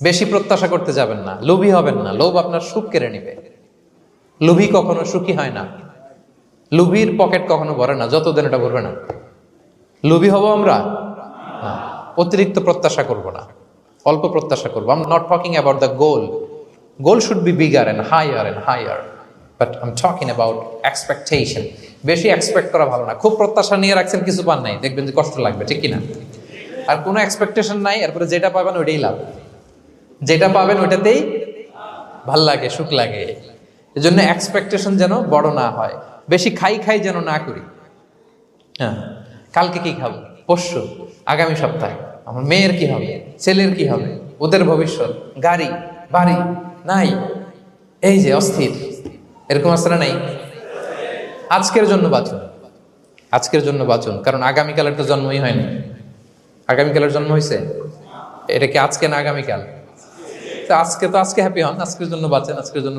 বেশি প্রত্যাশা করতে যাবেন না, লোভী হবেন না। লোভ আপনার সুখ কেড়ে নিবে। লোভী কখনো সুখী হয় না। লোভীর পকেট কখনো ভরে না যতদিন এটা ভরবে না। লোভী হব আমরা না। অতিরিক্ত প্রত্যাশা করব না, অল্প প্রত্যাশা করবো। I am not talking about the goal. Goal should be bigger and higher, but I am talking about expectation. বেশি এক্সপেক্ট করা ভালো না। খুব প্রত্যাশা নিয়ে রাখছেন, কিছু পান নাই, দেখবেন যে কষ্ট লাগবে, ঠিক কিনা? আর কোনো এক্সপেকটেশন নাই, এরপরে যেটা পাবেন ওইটাই লাভ। যেটা পাবেন ওইটাতেই ভাল লাগে, সুখ লাগে। এজন্য এক্সপেকটেশন যেন বড় না হয়। বেশি খাই যেন না করি। হ্যাঁ, কালকে কি খাবো, পরশু, আগামী সপ্তাহে আমার মেয়ের কি হবে, ছেলের কি হবে, ওদের ভবিষ্যৎ, গাড়ি বাড়ি নাই, এই যে অস্থির। এরকম আসলে নাই। আজকের জন্য বাঁচুন, আজকের জন্য বাঁচুন, কারণ আগামীকালের তো জন্মই হয়নি। আগামীকালের জন্ম হয়েছে, এটা কি আজকে না আগামীকাল? তো আজকে হ্যাপি হন, আজকের জন্য বাঁচেন, আজকের জন্য